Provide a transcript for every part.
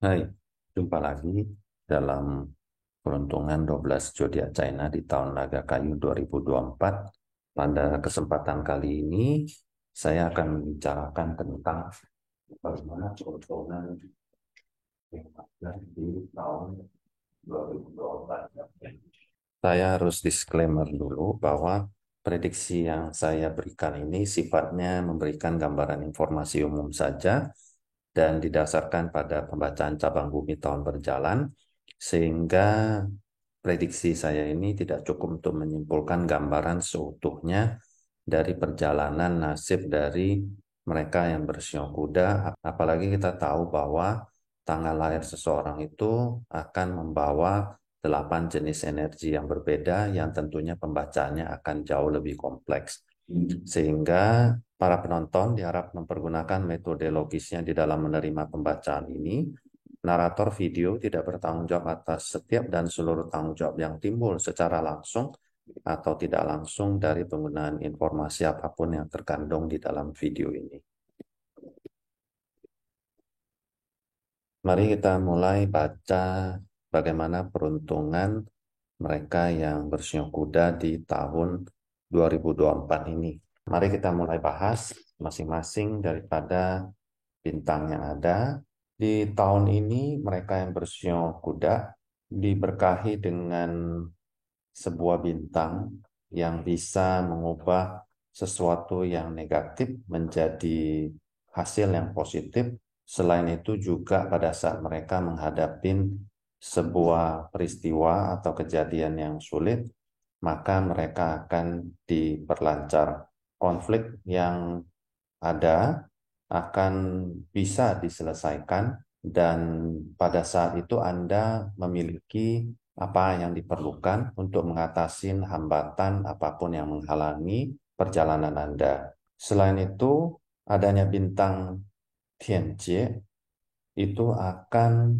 Hai, jumpa lagi dalam peruntungan 12 zodiak China di tahun Naga Kayu 2024. Pada kesempatan kali ini, saya akan membicarakan tentang bagaimana peruntungan yang ada di tahun 2024. Saya harus disclaimer dulu bahwa prediksi yang saya berikan ini sifatnya memberikan gambaran informasi umum saja dan didasarkan pada pembacaan cabang bumi tahun berjalan, sehingga prediksi saya ini tidak cukup untuk menyimpulkan gambaran seutuhnya dari perjalanan nasib dari mereka yang bersio kuda, apalagi kita tahu bahwa tanggal lahir seseorang itu akan membawa 8 jenis energi yang berbeda yang tentunya pembacaannya akan jauh lebih kompleks. Sehingga para penonton diharap mempergunakan metode logisnya di dalam menerima pembacaan ini. Narator video tidak bertanggung jawab atas setiap dan seluruh tanggung jawab yang timbul secara langsung atau tidak langsung dari penggunaan informasi apapun yang terkandung di dalam video ini. Mari kita mulai baca bagaimana peruntungan mereka yang bersio kuda di tahun 2024 ini. Mari kita mulai bahas masing-masing daripada bintang yang ada. Di tahun ini mereka yang bersio kuda diberkahi dengan sebuah bintang yang bisa mengubah sesuatu yang negatif menjadi hasil yang positif. Selain itu juga pada saat mereka menghadapi sebuah peristiwa atau kejadian yang sulit, maka mereka akan diperlancar. Konflik yang ada akan bisa diselesaikan dan pada saat itu Anda memiliki apa yang diperlukan untuk mengatasi hambatan apapun yang menghalangi perjalanan Anda. Selain itu, adanya bintang Tianjie itu akan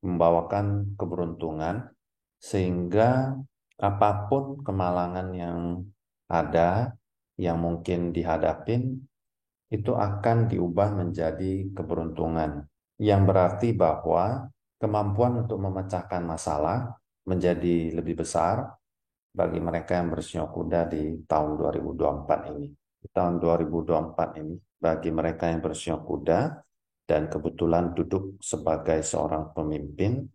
membawakan keberuntungan sehingga apapun kemalangan yang ada yang mungkin dihadapin itu akan diubah menjadi keberuntungan, yang berarti bahwa kemampuan untuk memecahkan masalah menjadi lebih besar bagi mereka yang bersio kuda di tahun 2024 ini. Di tahun 2024 ini, bagi mereka yang bersio kuda dan kebetulan duduk sebagai seorang pemimpin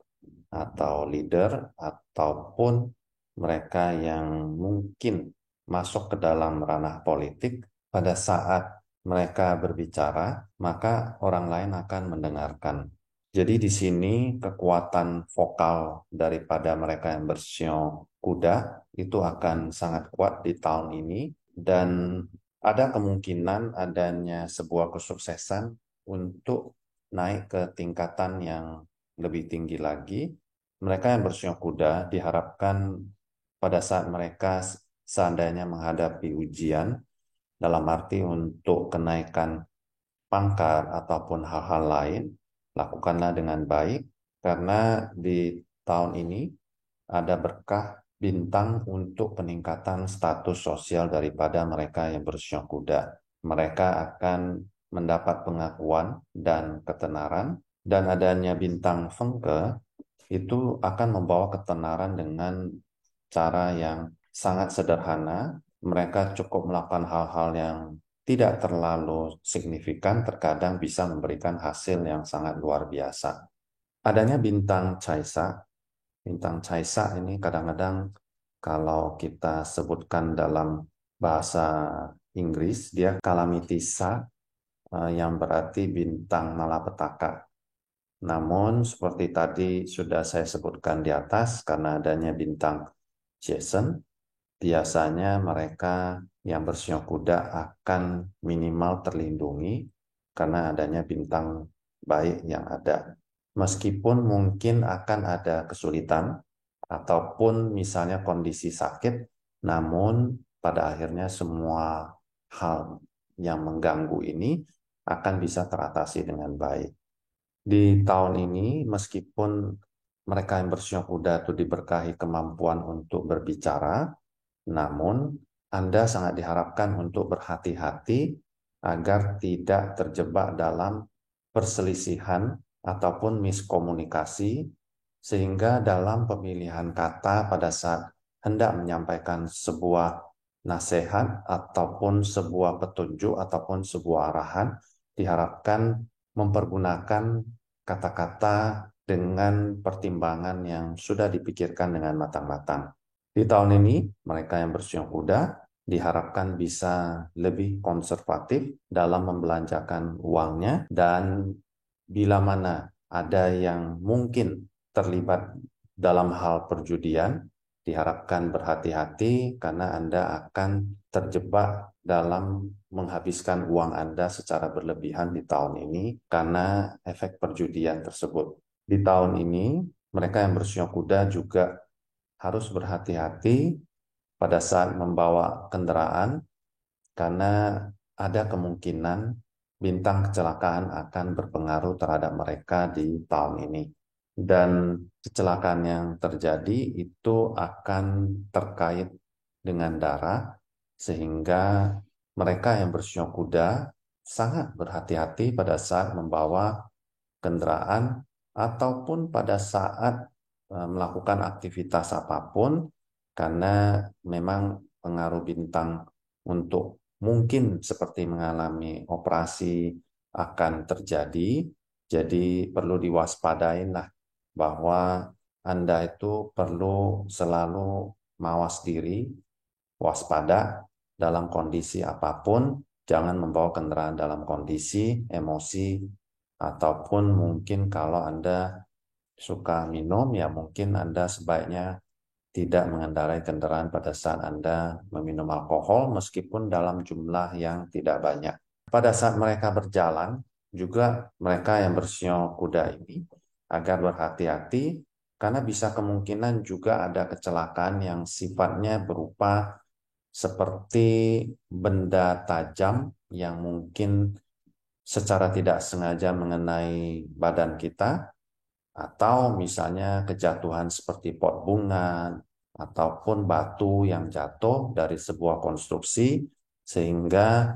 atau leader, ataupun mereka yang mungkin masuk ke dalam ranah politik, pada saat mereka berbicara, maka orang lain akan mendengarkan. Jadi di sini kekuatan vokal daripada mereka yang bersio kuda itu akan sangat kuat di tahun ini dan ada kemungkinan adanya sebuah kesuksesan untuk naik ke tingkatan yang lebih tinggi lagi. Mereka yang bersio kuda diharapkan pada saat mereka seandainya menghadapi ujian, dalam arti untuk kenaikan pangkat ataupun hal-hal lain, lakukanlah dengan baik, karena di tahun ini ada berkah bintang untuk peningkatan status sosial daripada mereka yang bersio kuda. Mereka akan mendapat pengakuan dan ketenaran, dan adanya bintang Fengke itu akan membawa ketenaran dengan cara yang sangat sederhana. Mereka cukup melakukan hal-hal yang tidak terlalu signifikan, terkadang bisa memberikan hasil yang sangat luar biasa. Adanya bintang Caisa, bintang Caisa ini kadang-kadang kalau kita sebutkan dalam bahasa Inggris, dia kalamitisa, yang berarti bintang malapetaka. Namun seperti tadi sudah saya sebutkan di atas, karena adanya bintang Jason, biasanya mereka yang bersio kuda akan minimal terlindungi karena adanya bintang baik yang ada. Meskipun mungkin akan ada kesulitan ataupun misalnya kondisi sakit, namun pada akhirnya semua hal yang mengganggu ini akan bisa teratasi dengan baik. Di tahun ini, meskipun mereka yang bersio kuda itu diberkahi kemampuan untuk berbicara, namun Anda sangat diharapkan untuk berhati-hati agar tidak terjebak dalam perselisihan ataupun miskomunikasi, sehingga dalam pemilihan kata pada saat hendak menyampaikan sebuah nasihat ataupun sebuah petunjuk ataupun sebuah arahan, diharapkan mempergunakan kata-kata dengan pertimbangan yang sudah dipikirkan dengan matang-matang. Di tahun ini, mereka yang bersiung kuda diharapkan bisa lebih konservatif dalam membelanjakan uangnya, dan bila mana ada yang mungkin terlibat dalam hal perjudian, diharapkan berhati-hati karena Anda akan terjebak dalam menghabiskan uang Anda secara berlebihan di tahun ini karena efek perjudian tersebut. Di tahun ini, mereka yang bersiung kuda juga harus berhati-hati pada saat membawa kendaraan karena ada kemungkinan bintang kecelakaan akan berpengaruh terhadap mereka di tahun ini. Dan kecelakaan yang terjadi itu akan terkait dengan darah, sehingga mereka yang bersiung kuda sangat berhati-hati pada saat membawa kendaraan ataupun pada saat melakukan aktivitas apapun, karena memang pengaruh bintang untuk mungkin seperti mengalami operasi akan terjadi. Jadi perlu diwaspadain lah bahwa Anda itu perlu selalu mawas diri, waspada dalam kondisi apapun. Jangan membawa kendaraan dalam kondisi emosi, ataupun mungkin kalau Anda suka minum, ya mungkin Anda sebaiknya tidak mengendarai kendaraan pada saat Anda meminum alkohol meskipun dalam jumlah yang tidak banyak. Pada saat mereka berjalan, juga mereka yang bersiung kuda ini agar berhati-hati karena bisa kemungkinan juga ada kecelakaan yang sifatnya berupa seperti benda tajam yang mungkin secara tidak sengaja mengenai badan kita, atau misalnya kejatuhan seperti pot bunga ataupun batu yang jatuh dari sebuah konstruksi, sehingga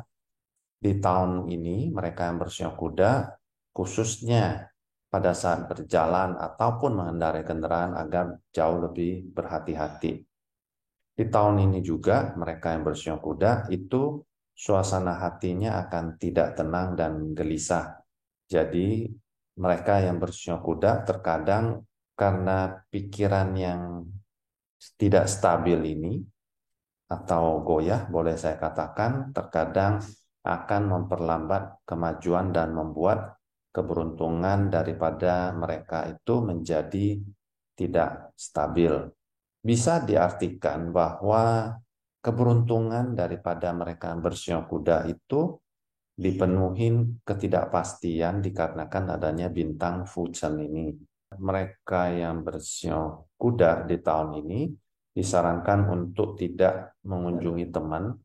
di tahun ini mereka yang bersiung kuda khususnya pada saat berjalan ataupun mengendarai kendaraan agar jauh lebih berhati-hati. Di tahun ini juga mereka yang bersiung kuda itu suasana hatinya akan tidak tenang dan gelisah. Jadi mereka yang bersiung kuda terkadang karena pikiran yang tidak stabil ini atau goyah, boleh saya katakan, terkadang akan memperlambat kemajuan dan membuat keberuntungan daripada mereka itu menjadi tidak stabil. Bisa diartikan bahwa keberuntungan daripada mereka bersiung kuda itu dipenuhi ketidakpastian dikarenakan adanya bintang Fucen ini. Mereka yang bersiung kuda di tahun ini disarankan untuk tidak mengunjungi teman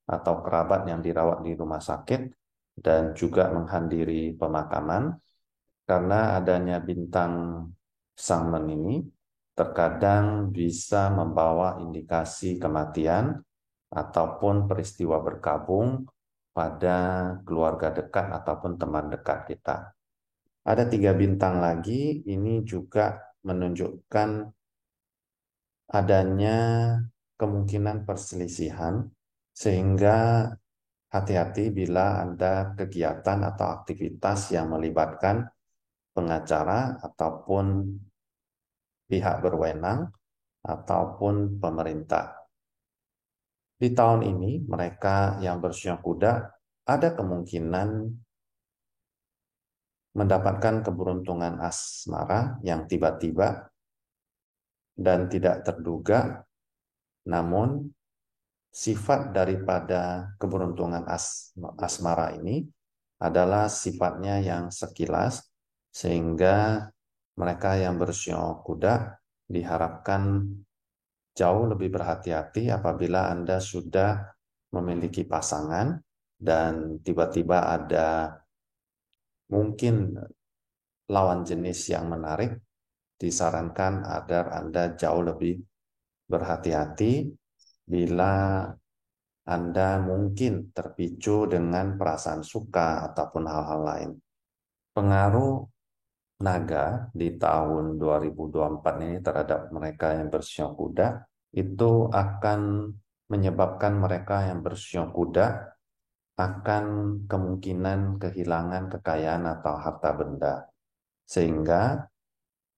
atau kerabat yang dirawat di rumah sakit dan juga menghadiri pemakaman karena adanya bintang Sangmen ini terkadang bisa membawa indikasi kematian ataupun peristiwa berkabung pada keluarga dekat ataupun teman dekat kita. Ada 3 bintang lagi, ini juga menunjukkan adanya kemungkinan perselisihan, sehingga hati-hati bila ada kegiatan atau aktivitas yang melibatkan pengacara ataupun pihak berwenang ataupun pemerintah. Di tahun ini, mereka yang bersiung kuda ada kemungkinan mendapatkan keberuntungan asmara yang tiba-tiba dan tidak terduga, namun sifat daripada keberuntungan asmara ini adalah sifatnya yang sekilas, sehingga mereka yang bersiung kuda diharapkan jauh lebih berhati-hati apabila Anda sudah memiliki pasangan dan tiba-tiba ada mungkin lawan jenis yang menarik. Disarankan agar Anda jauh lebih berhati-hati bila Anda mungkin terpicu dengan perasaan suka ataupun hal-hal lain. Pengaruh naga di tahun 2024 ini terhadap mereka yang bersiok kuda itu akan menyebabkan mereka yang bersiok kuda akan kemungkinan kehilangan kekayaan atau harta benda. Sehingga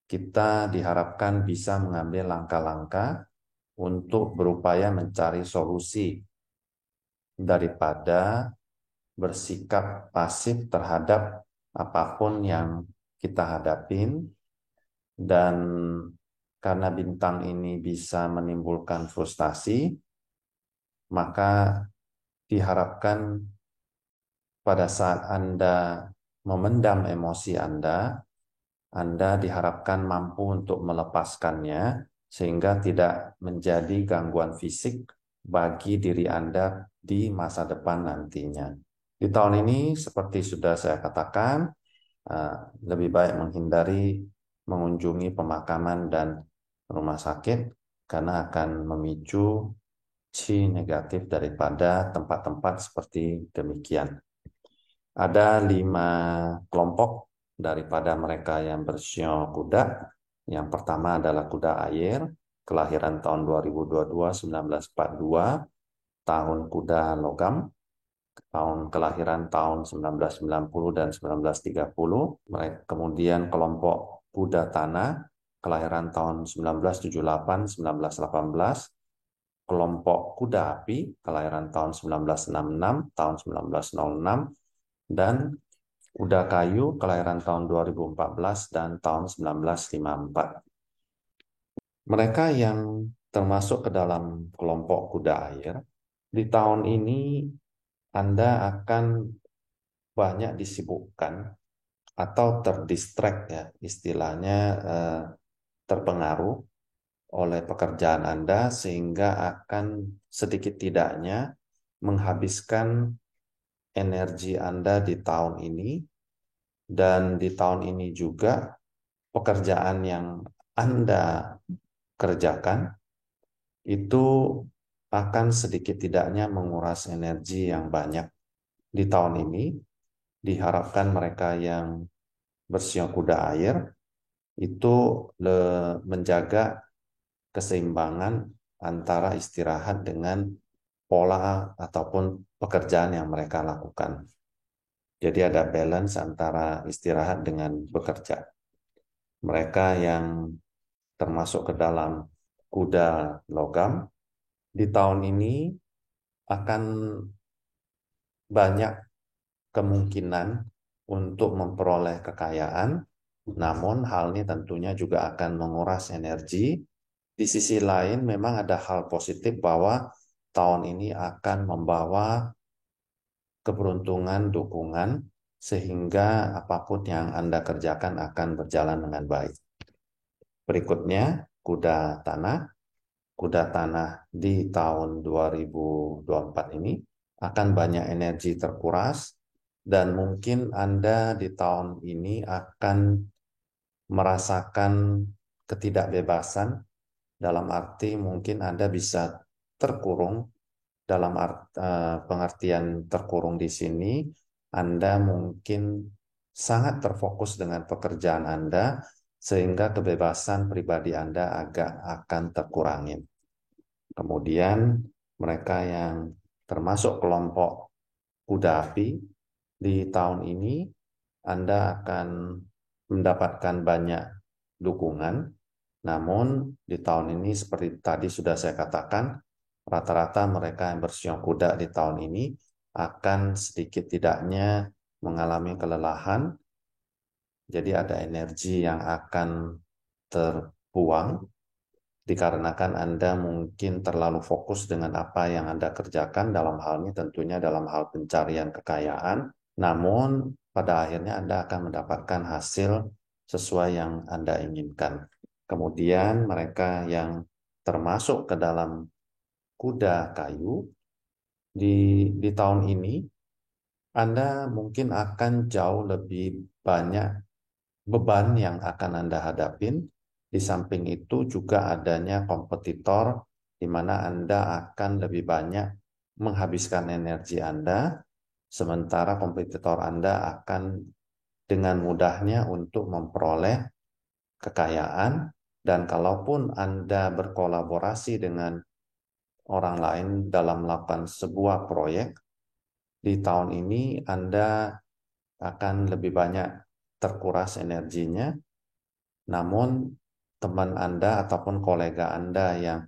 kita diharapkan bisa mengambil langkah-langkah untuk berupaya mencari solusi daripada bersikap pasif terhadap apapun yang kita hadapin. Dan karena bintang ini bisa menimbulkan frustasi, maka diharapkan pada saat Anda memendam emosi Anda diharapkan mampu untuk melepaskannya sehingga tidak menjadi gangguan fisik bagi diri Anda di masa depan nantinya. Di tahun ini, seperti sudah saya katakan, lebih baik menghindari mengunjungi pemakaman dan rumah sakit karena akan memicu chi negatif daripada tempat-tempat seperti demikian. Ada 5 kelompok daripada mereka yang bersio kuda. Yang pertama adalah kuda air, kelahiran tahun 2022, 1942, tahun kuda logam, kelahiran tahun 1990 dan 1930. Kemudian kelompok kuda tanah, kelahiran tahun 1978, 1918. Kelompok kuda api, kelahiran tahun 1966, tahun 1906. Dan kuda kayu, kelahiran tahun 2014 dan tahun 1954. Mereka yang termasuk ke dalam kelompok kuda air, di tahun ini Anda akan banyak disibukkan atau terdistract ya, istilahnya terpengaruh oleh pekerjaan Anda sehingga akan sedikit tidaknya menghabiskan energi Anda di tahun ini. Dan di tahun ini juga pekerjaan yang Anda kerjakan itu akan sedikit tidaknya menguras energi yang banyak. Di tahun ini diharapkan mereka yang bersiok kuda air itu menjaga keseimbangan antara istirahat dengan pola ataupun pekerjaan yang mereka lakukan. Jadi ada balance antara istirahat dengan bekerja. Mereka yang termasuk ke dalam kuda logam di tahun ini akan banyak kemungkinan untuk memperoleh kekayaan, namun hal ini tentunya juga akan menguras energi. Di sisi lain memang ada hal positif bahwa tahun ini akan membawa keberuntungan, dukungan, sehingga apapun yang Anda kerjakan akan berjalan dengan baik. Berikutnya, kuda tanah. Kuda tanah di tahun 2024 ini akan banyak energi terkuras dan mungkin Anda di tahun ini akan merasakan ketidakbebasan dalam arti mungkin Anda bisa terkurung dalam pengertian terkurung di sini Anda mungkin sangat terfokus dengan pekerjaan Anda sehingga kebebasan pribadi Anda agak akan terkurangi. Kemudian mereka yang termasuk kelompok kuda api di tahun ini Anda akan mendapatkan banyak dukungan. Namun di tahun ini seperti tadi sudah saya katakan, rata-rata mereka yang bersiok kuda di tahun ini akan sedikit tidaknya mengalami kelelahan. Jadi ada energi yang akan terbuang dikarenakan Anda mungkin terlalu fokus dengan apa yang Anda kerjakan dalam hal ini tentunya dalam hal pencarian kekayaan. Namun pada akhirnya Anda akan mendapatkan hasil sesuai yang Anda inginkan. Kemudian mereka yang termasuk ke dalam kuda kayu di tahun ini Anda mungkin akan jauh lebih banyak beban yang akan Anda hadapin. Di samping itu juga adanya kompetitor di mana Anda akan lebih banyak menghabiskan energi Anda, sementara kompetitor Anda akan dengan mudahnya untuk memperoleh kekayaan, dan kalaupun Anda berkolaborasi dengan orang lain dalam melakukan sebuah proyek, di tahun ini Anda akan lebih banyak terkuras energinya, namun teman Anda ataupun kolega Anda yang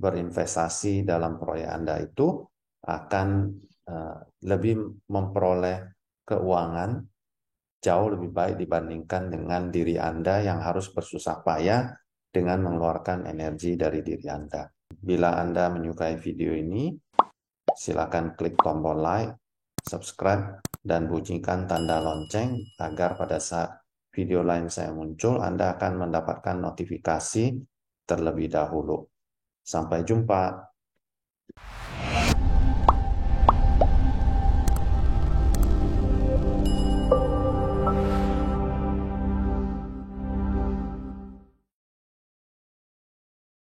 berinvestasi dalam proyek Anda itu akan lebih memperoleh keuangan jauh lebih baik dibandingkan dengan diri Anda yang harus bersusah payah dengan mengeluarkan energi dari diri Anda. Bila Anda menyukai video ini, silakan klik tombol like, subscribe, dan bunyikan tanda lonceng agar pada saat video lain saya muncul, Anda akan mendapatkan notifikasi terlebih dahulu. Sampai jumpa.